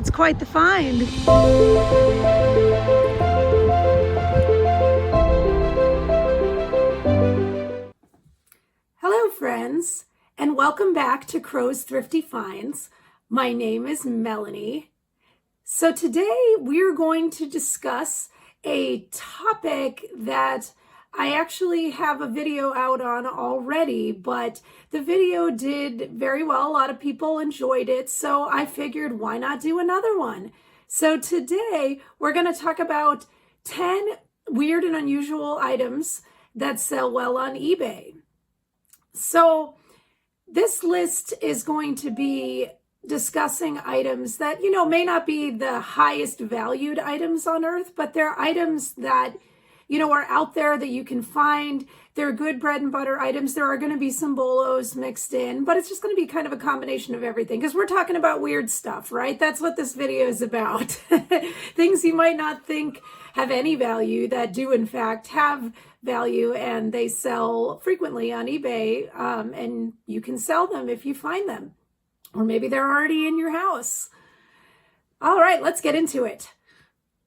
It's quite the find. Hello friends, and welcome back to Crow's Thrifty Finds. My name is Melanie. So today we're going to discuss a topic that I actually have a video out on already, but the video did very well. A lot of people enjoyed it, so I figured why not do another one? So today we're going to talk about 10 weird and unusual items that sell well on eBay. So this list is going to be discussing items that, may not be the highest valued items on earth, but they're items that are out there that you can find. They're good bread and butter items. There are going to be some bolos mixed in, but it's just going to be kind of a combination of everything because we're talking about weird stuff, right? That's what this video is about. Things you might not think have any value that do in fact have value, and they sell frequently on eBay, and you can sell them if you find them. Or maybe they're already in your house. All right, let's get into it.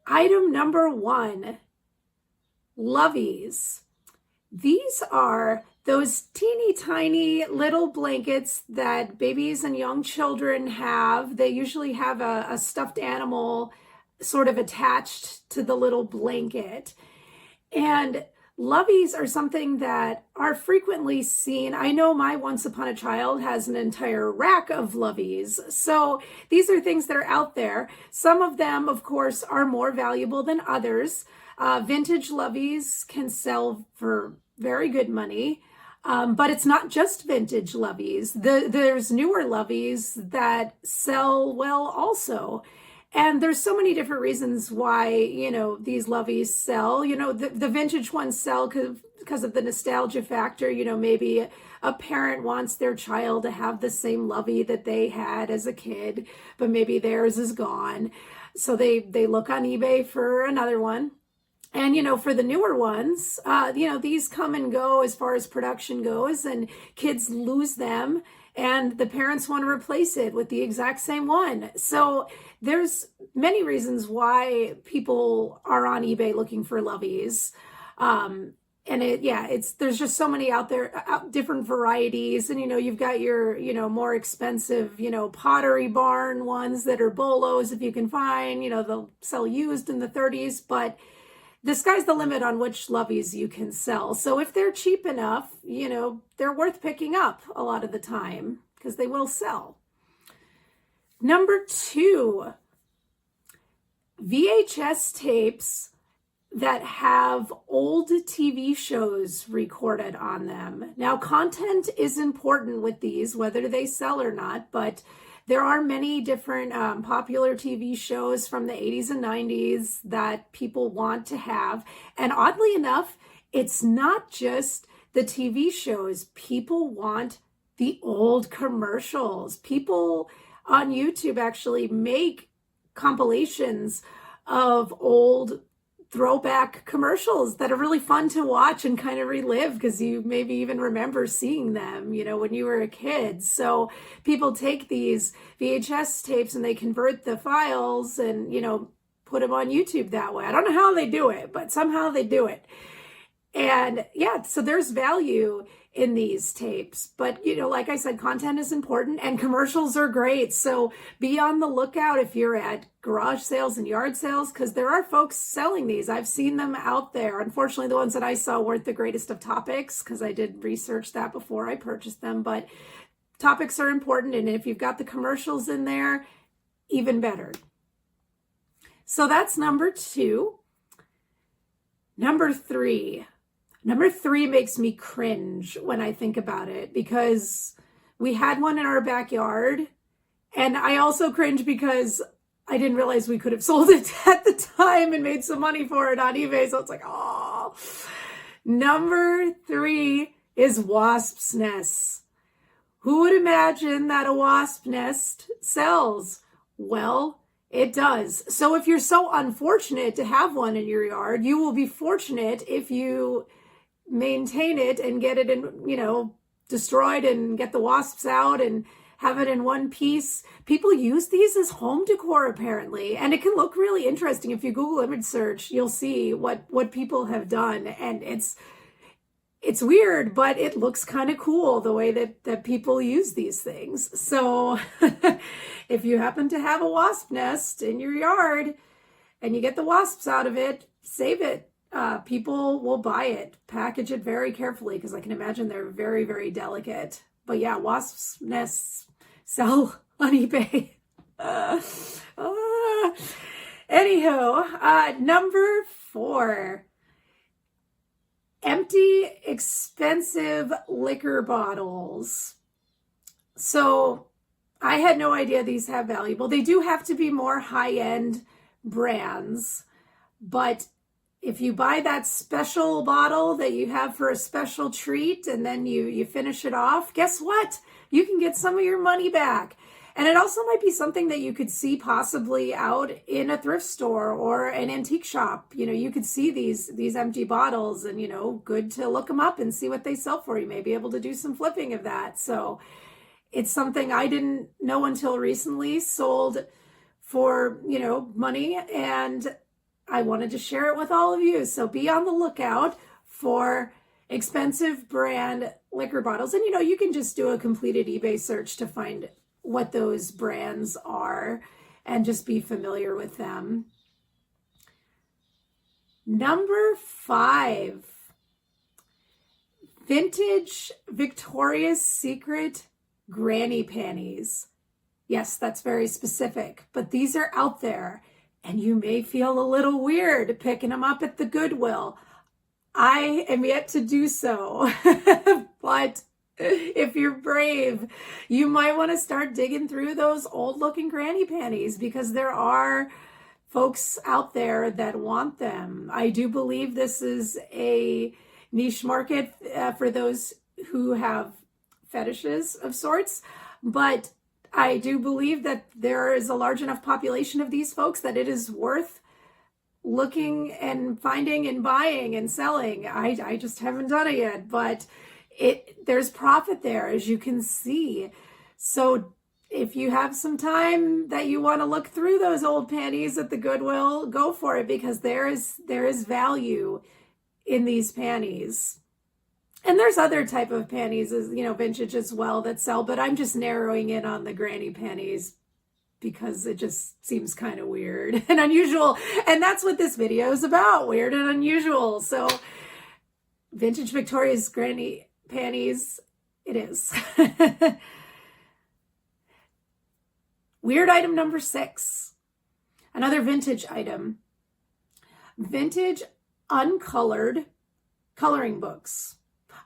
Item number 1. Loveys. These are those teeny tiny little blankets that babies and young children have. They usually have a stuffed animal sort of attached to the little blanket. And loveys are something that are frequently seen. I know my Once Upon a Child has an entire rack of loveys. So these are things that are out there. Some of them, of course, are more valuable than others. Vintage loveys can sell for very good money, but it's not just vintage loveys. There's newer loveys that sell well also. And there's so many different reasons why, these loveys sell. The vintage ones sell because of the nostalgia factor. Maybe a parent wants their child to have the same lovey that they had as a kid, but maybe theirs is gone. So they look on eBay for another one. And, for the newer ones, these come and go as far as production goes, and kids lose them, and the parents want to replace it with the exact same one. So there's many reasons why people are on eBay looking for loveys. And there's just so many out there, different varieties. And, you've got your, more expensive, Pottery Barn ones that are bolos if you can find, they'll sell used in the 30s, but the sky's the limit on which loveys you can sell. So if they're cheap enough, they're worth picking up a lot of the time because they will sell. Number 2, VHS tapes that have old TV shows recorded on them. Now, content is important with these, whether they sell or not, but there are many different popular TV shows from the 80s and 90s that people want to have. And oddly enough, it's not just the TV shows. People want the old commercials. People on YouTube actually make compilations of old throwback commercials that are really fun to watch and kind of relive because you maybe even remember seeing them, when you were a kid. So people take these VHS tapes and they convert the files and, put them on YouTube that way. I don't know how they do it, but somehow they do it. And so there's value in these tapes. But, like I said, content is important and commercials are great. So be on the lookout if you're at garage sales and yard sales, because there are folks selling these. I've seen them out there. Unfortunately, the ones that I saw weren't the greatest of topics because I did research that before I purchased them. But topics are important. And if you've got the commercials in there, even better. So that's number 2. Number 3. Number 3 makes me cringe when I think about it because we had one in our backyard, and I also cringe because I didn't realize we could have sold it at the time and made some money for it on eBay. So it's like, oh. Number 3 is wasps' nests. Who would imagine that a wasp nest sells? Well, it does. So if you're so unfortunate to have one in your yard, you will be fortunate if you maintain it and get it in, destroyed and get the wasps out and have it in one piece. People use these as home decor apparently, and it can look really interesting. If you Google image search, you'll see what people have done, and it's weird, but it looks kind of cool the way that people use these things. So if you happen to have a wasp nest in your yard and you get the wasps out of it, save it. People will buy it. Package it very carefully because I can imagine they're very, very delicate. But yeah, wasp nests sell on eBay. Anywho, number 4. Empty, expensive liquor bottles. So I had no idea these have value. Well, they do have to be more high-end brands, but if you buy that special bottle that you have for a special treat and then you finish it off, guess what? You can get some of your money back. And it also might be something that you could see possibly out in a thrift store or an antique shop. You know, you could see these empty bottles and, you know, good to look them up and see what they sell for. You may be able to do some flipping of that. So it's something I didn't know until recently, sold for, you know, money, and I wanted to share it with all of you. So be on the lookout for expensive brand liquor bottles. And, you know, you can just do a completed eBay search to find what those brands are and just be familiar with them. Number 5, vintage Victoria's Secret granny panties. Yes, that's very specific, but these are out there and you may feel a little weird picking them up at the Goodwill. I am yet to do so, but if you're brave, you might want to start digging through those old looking granny panties because there are folks out there that want them. I do believe this is a niche market for those who have fetishes of sorts, but I do believe that there is a large enough population of these folks that it is worth looking and finding and buying and selling. I just haven't done it yet, but there's profit there, as you can see. So if you have some time that you want to look through those old panties at the Goodwill, go for it, because there is value in these panties. And there's other type of panties, as you know, vintage as well, that sell, but I'm just narrowing in on the granny panties because it just seems kind of weird and unusual. And that's what this video is about, weird and unusual. So vintage Victoria's granny panties, it is. Weird item number 6, another vintage item. Vintage uncolored coloring books.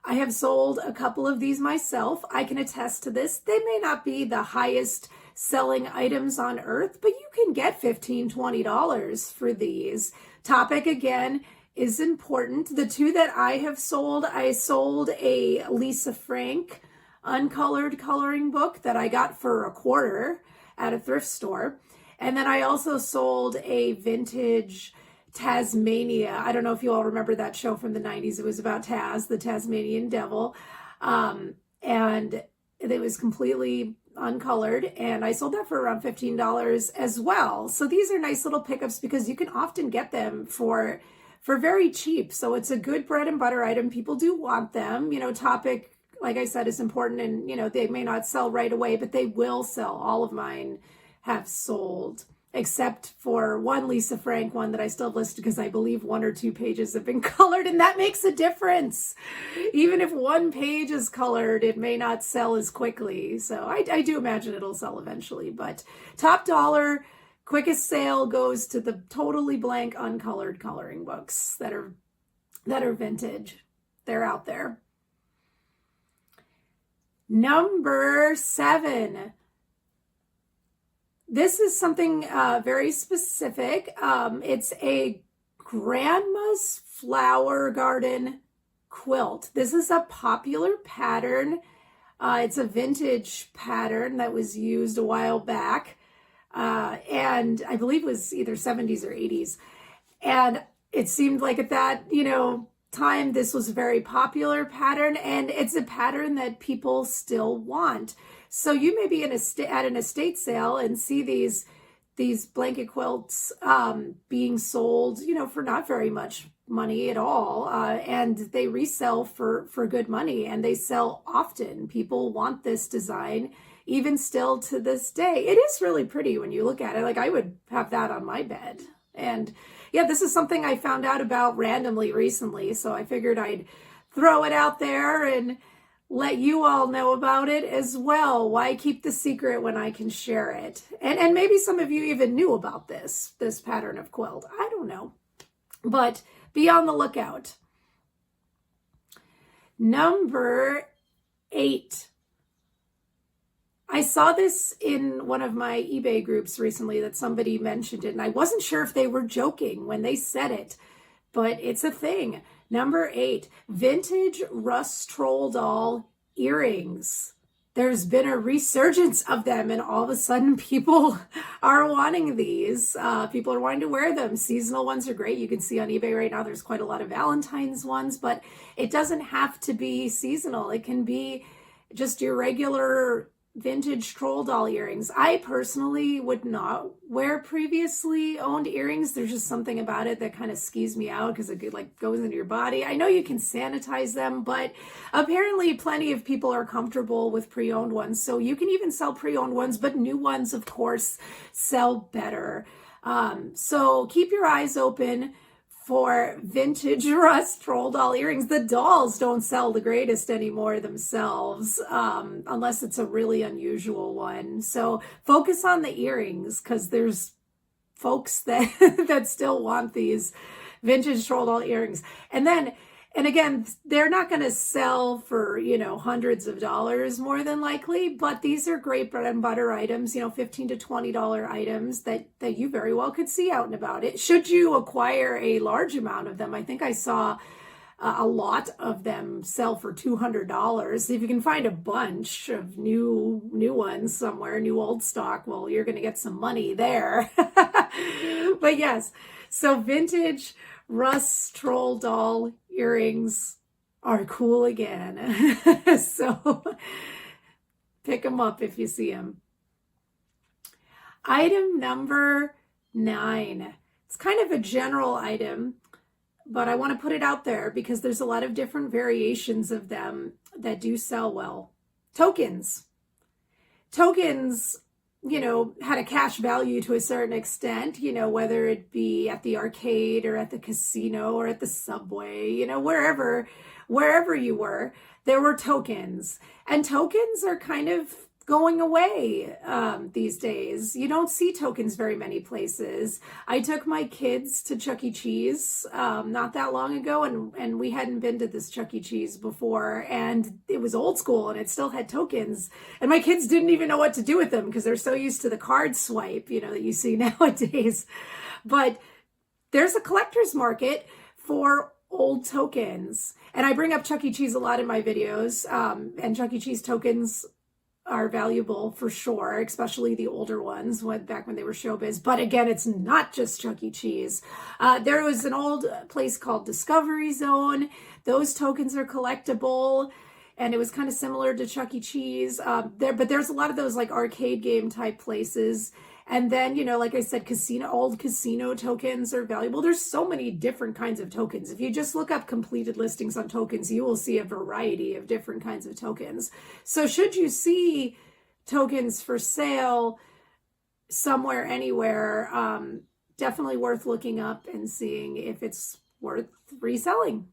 I have sold a couple of these myself. I can attest to this. They may not be the highest selling items on earth, but you can get $15, $20 for these. Topic again is important. The 2 that I have sold, I sold a Lisa Frank uncolored coloring book that I got for $0.25 at a thrift store. And then I also sold a vintage Tasmania. I don't know if you all remember that show from the 90s. It was about Taz, the Tasmanian devil. And it was completely uncolored, and I sold that for around $15 as well. So these are nice little pickups because you can often get them for very cheap. So it's a good bread and butter item. People do want them. You know, topic, like I said, is important, and you know, they may not sell right away, but they will sell. All of mine have sold, except for one Lisa Frank one that I still have listed because I believe 1 or 2 pages have been colored, and that makes a difference. Even if 1 page is colored, it may not sell as quickly. So I do imagine it'll sell eventually, but top dollar, quickest sale goes to the totally blank uncolored coloring books that are vintage. They're out there. Number 7. This is something very specific. It's a grandma's flower garden quilt. This is a popular pattern. It's a vintage pattern that was used a while back. And I believe it was either 70s or 80s. And it seemed like at that, you know, time, this was a very popular pattern, and it's a pattern that people still want. So you may be at an estate sale and see these blanket quilts being sold, for not very much money at all, and they resell for good money, and they sell often. People want this design even still to this day. It is really pretty when you look at it. Like, I would have that on my bed. And yeah, this is something I found out about randomly recently, so I figured I'd throw it out there and let you all know about it as well. Why keep the secret when I can share it? And maybe some of you even knew about this pattern of quilt. I don't know. But be on the lookout. Number 8. I saw this in one of my eBay groups recently that somebody mentioned it, and I wasn't sure if they were joking when they said it, but it's a thing. Number 8, vintage Rust Troll doll earrings. There's been a resurgence of them, and all of a sudden people are wanting these. People are wanting to wear them. Seasonal ones are great. You can see on eBay right now there's quite a lot of Valentine's ones, but it doesn't have to be seasonal. It can be just your regular vintage troll doll earrings. I personally would not wear previously owned earrings. There's just something about it that kind of skews me out because it like goes into your body. I know you can sanitize them, but apparently plenty of people are comfortable with pre-owned ones. So you can even sell pre-owned ones, but new ones, of course, sell better. So keep your eyes open for vintage Rust Troll doll earrings. The dolls don't sell the greatest anymore themselves, unless it's a really unusual one. So focus on the earrings, because there's folks that that still want these vintage troll doll earrings. And again, they're not going to sell for, hundreds of dollars more than likely, but these are great bread and butter items, $15 to $20 items that you very well could see out and about. It should you acquire a large amount of them. I think I saw a lot of them sell for $200. If you can find a bunch of new ones somewhere, new old stock, well, you're going to get some money there. But yes, so vintage Rust Troll doll earrings are cool again. So pick them up if you see them. Item number 9. It's kind of a general item, but I want to put it out there because there's a lot of different variations of them that do sell well. Tokens. Tokens, had a cash value to a certain extent, whether it be at the arcade or at the casino or at the subway, wherever you were, there were tokens. And tokens are kind of going away these days. You don't see tokens very many places. I took my kids to Chuck E. Cheese not that long ago, and we hadn't been to this Chuck E. Cheese before, and it was old school and it still had tokens, and my kids didn't even know what to do with them because they're so used to the card swipe, that you see nowadays. But there's a collector's market for old tokens, and I bring up Chuck E. Cheese a lot in my videos, and Chuck E. Cheese tokens are valuable for sure, especially the older ones back when they were showbiz. But again, it's not just Chuck E. Cheese. There was an old place called Discovery Zone. Those tokens are collectible, and it was kind of similar to Chuck E. Cheese. But there's a lot of those like arcade game type places. And then, like I said, old casino tokens are valuable. There's so many different kinds of tokens. If you just look up completed listings on tokens, you will see a variety of different kinds of tokens. So should you see tokens for sale somewhere, anywhere, definitely worth looking up and seeing if it's worth reselling.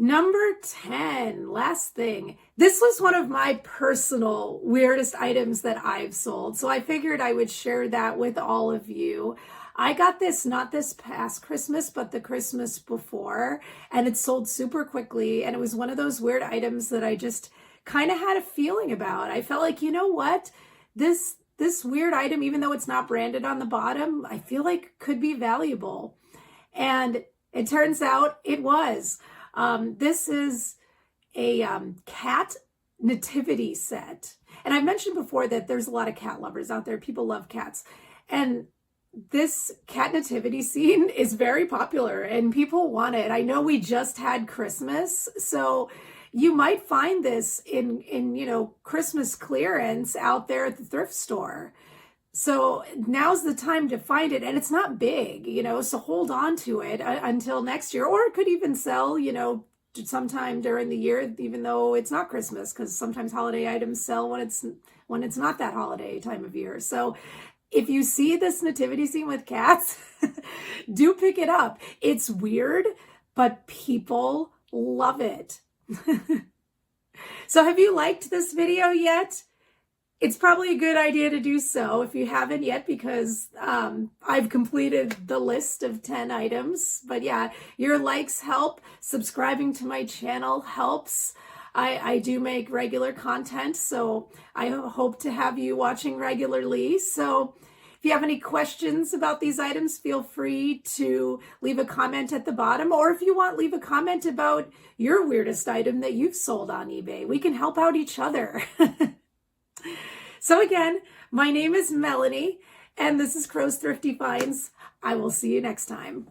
Number 10, last thing. This was one of my personal weirdest items that I've sold, so I figured I would share that with all of you. I got this not this past Christmas, but the Christmas before, and it sold super quickly, and it was one of those weird items that I just kind of had a feeling about. I felt like, what? This weird item, even though it's not branded on the bottom, I feel like could be valuable. And it turns out it was. This is a cat nativity set. And I mentioned before that there's a lot of cat lovers out there. People love cats. And this cat nativity scene is very popular and people want it. I know we just had Christmas, so you might find this in Christmas clearance out there at the thrift store. So now's the time to find it, and it's not big, so hold on to it until next year, or it could even sell, sometime during the year, even though it's not Christmas, because sometimes holiday items sell when it's not that holiday time of year. So if you see this nativity scene with cats, do pick it up. It's weird, but people love it. So have you liked this video yet? It's probably a good idea to do so if you haven't yet, because I've completed the list of 10 items. But yeah, your likes help. Subscribing to my channel helps. I do make regular content, so I hope to have you watching regularly. So if you have any questions about these items, feel free to leave a comment at the bottom. Or if you want, leave a comment about your weirdest item that you've sold on eBay. We can help out each other. So again, my name is Melanie, and this is Crow's Thrifty Finds. I will see you next time.